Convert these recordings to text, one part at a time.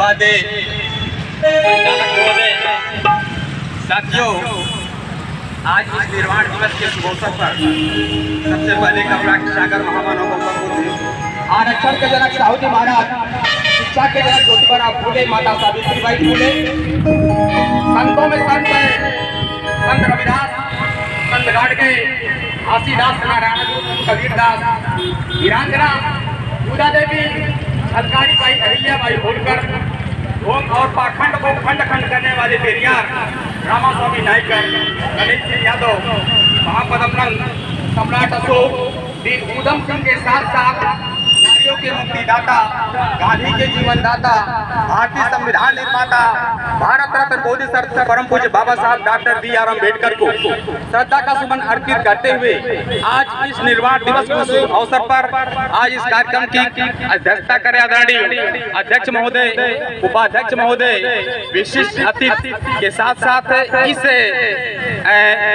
उपाध्याय संचालक महोदय, साथियों, आज इस निर्वाण दिवस के शुभ अवसर पर सबसे पहले कमला सागर महामानव गौतम बुद्ध, आरक्षण के जनक साहू जी महाराज, शिक्षा के जनक ज्योतिबा फूले, माता सावित्रीबाई फूले, संतों में संत है संत रविदास, संत गाडगे, घासीदास, नारायण कबीरदास, वीरांगना पूजा देवी, अलकारी बाई, अहिल्याबाई होलकर, ढोंग और पाखंड को खंड खंड करने वाले पेरियार रामास्वामी नायकर, गणेश सिंह यादव, महापदम सम्राट अशोक, वीर ऊधम सिंह के साथ साथ नारियों के मुक्तिदाता, गांधी के जीवनदाता, भारतीय संविधान निर्माता, भारत रत्न बोधि सत्व परम पूज्य बाबा साहब डॉक्टर बी.आर. अम्बेडकर को श्रद्धा का सुमन अर्पित करते हुए आज इस निर्वाण दिवस के अवसर पर आज इस कार्यक्रम की अध्यक्षता करें आदरणीय अध्यक्ष महोदय, उपाध्यक्ष महोदय, विशिष्ट अतिथि के साथ साथ इस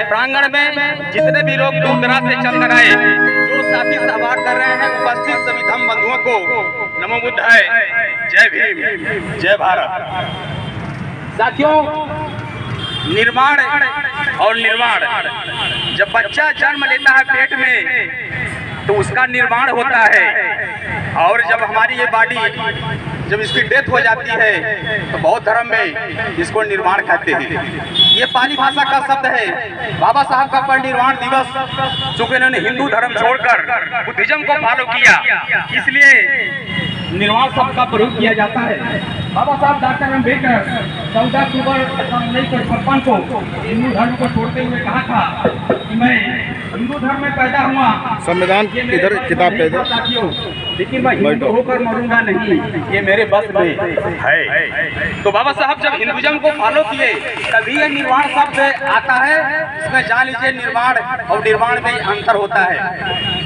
प्रांगण में जितने भी लोग दूर दराज से चल कर आए, जो साथी सहभाग कर रहे हैं, उपस्थित सभी धम्म बंधुओं को नमो बुद्धाय, जय भीम, जय भारत। साथियों, निर्माण और निर्वाण, जब बच्चा जन्म लेता है पेट में तो उसका निर्माण होता है, और जब हमारी ये बॉडी जब इसकी डेथ हो जाती है तो बौद्ध धर्म में इसको निर्वाण कहते हैं। ये पाली भाषा का शब्द है। बाबा साहब का परिनिर्वाण दिवस, चूंकि इन्होंने हिंदू धर्म छोड़कर बुद्धिज्म को फॉलो किया, इसलिए निर्वाण शब्द का प्रयोग किया जाता है। बाबा साहब डॉक्टर अम्बेडकर 14 अक्टूबर 1956 को हिंदू धर्म को छोड़ते हुए कहा था कि मैं हिंदू धर्म में पैदा हुआ, संविधान इधर किताब पे लेकिन मैं हिंदू होकर मरूंगा नहीं, ये मेरे बस में है। तो बाबा साहब जब हिंदुइज्म को फॉलो किए तभी ये निर्वाण शब्द आता है। इसमें जान लीजिए निर्वाण और निर्वाण में अंतर होता है।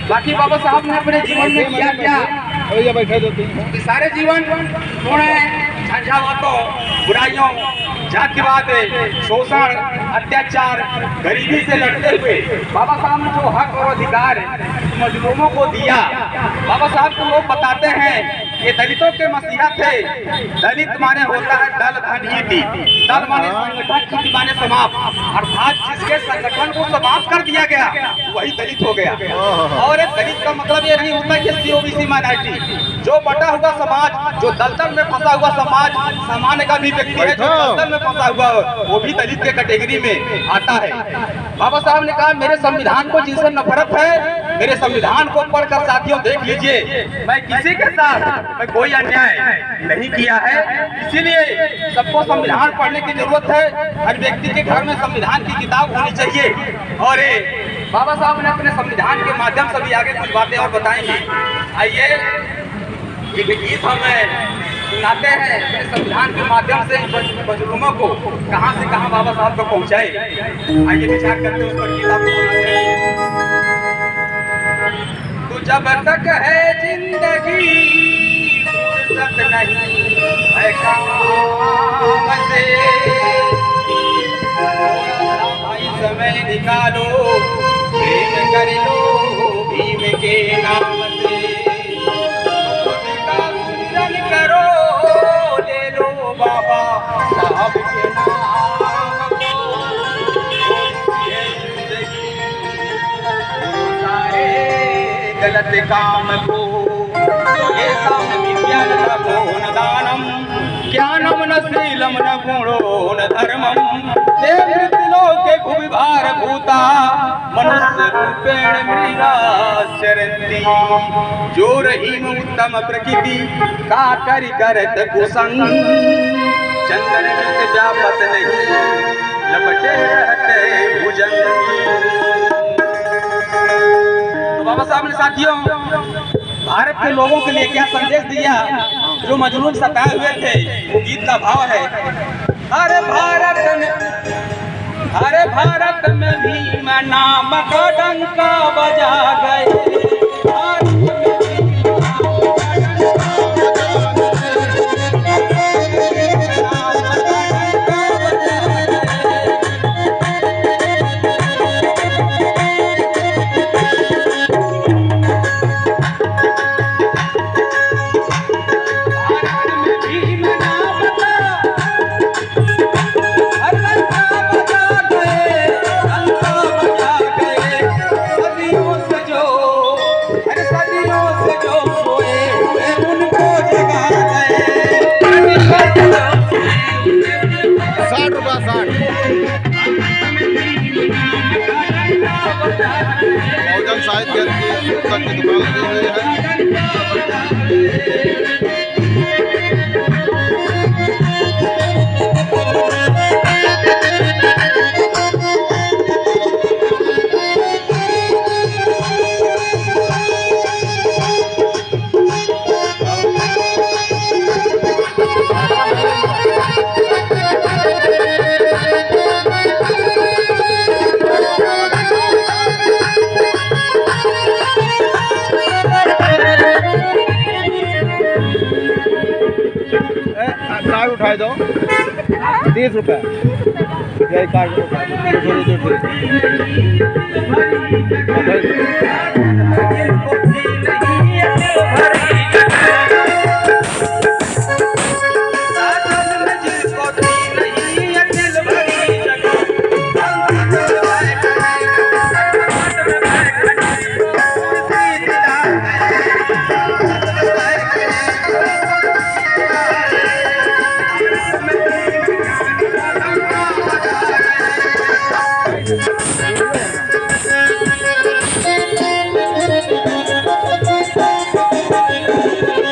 बाकी बाबा साहब ने अपने जीवन में किया क्या, सारे जीवन उन्होंने झंझावातों, बुराइयों, जातिवाद, शोषण, अत्याचार, गरीबी से लड़ते हुए बाबा साहब ने जो हक और अधिकार मजलूमों को दिया। बाबा साहब को लोग बताते हैं ये दलितों के मसीहा थे। दलित माने होता है दल, धन, नीति। दल माने संगठन, नीति माने समाप्त, अर्थात जिसके संगठन को समाप्त कर दिया गया वही दलित हो गया। और दलित का मतलब ये नहीं होता कि एससी ओबीसी माइनॉरिटी, जो बटा हुआ समाज, जो दलदल में फंसा हुआ समाज, सामान्य का भी व्यक्ति है जो दलदल में फंसा हुआ वो भी दलित के कैटेगरी में आता है। बाबा साहब ने कहा मेरे संविधान को जिनसे नफरत है, मेरे संविधान को पढ़कर साथियों देख लीजिए, मैं किसी के साथ मैं कोई अन्याय नहीं किया है। इसीलिए सबको संविधान पढ़ने की जरूरत है। हर व्यक्ति के घर में संविधान की किताब होनी चाहिए। और बाबा साहब ने अपने संविधान के माध्यम से भी आगे कुछ बातें और बताएंगे। आइए एक गीत हमें सुनाते हैं अपने संविधान के माध्यम से मजलूमों को कहां से कहां बाबा साहब को पहुंचाए। आइए विचार करते हैं उस पर गीत आपको सुनाते हैं। तो जब तक है जिंदगी फुर्सत नहीं है काम से, भाई समय निकालो, प्रेम कर लो भीम के नाम से, खुद का पूजन करो, ले लो बाबा साहब के नाम को, गलत काम को ये काम विज्ञान न दानम, ज्ञानम न शीलम न गुणो न धर्मम, देवलोके भुविभार भूता मनुष्य रूपेण मृगा शरन्ति, जो रहीम उत्तम प्रकृति का करि करत कुसंग, चंदन में व्यापत नहीं लपटे रहते भुजंग। बाबा साहब ने साथियों भारत के लोगों के लिए क्या संदेश दिया, जो मजलूम सताए हुए थे। वो गीत का भाव है, हरे भारत में भीम नाम का डंका बजा गए, भीम नाम शाहिद गैर की पुस्तक की दुकान लगी हुई है। कार्ड उठाए दो 30 रुपये यही कार्ड उठाए दो।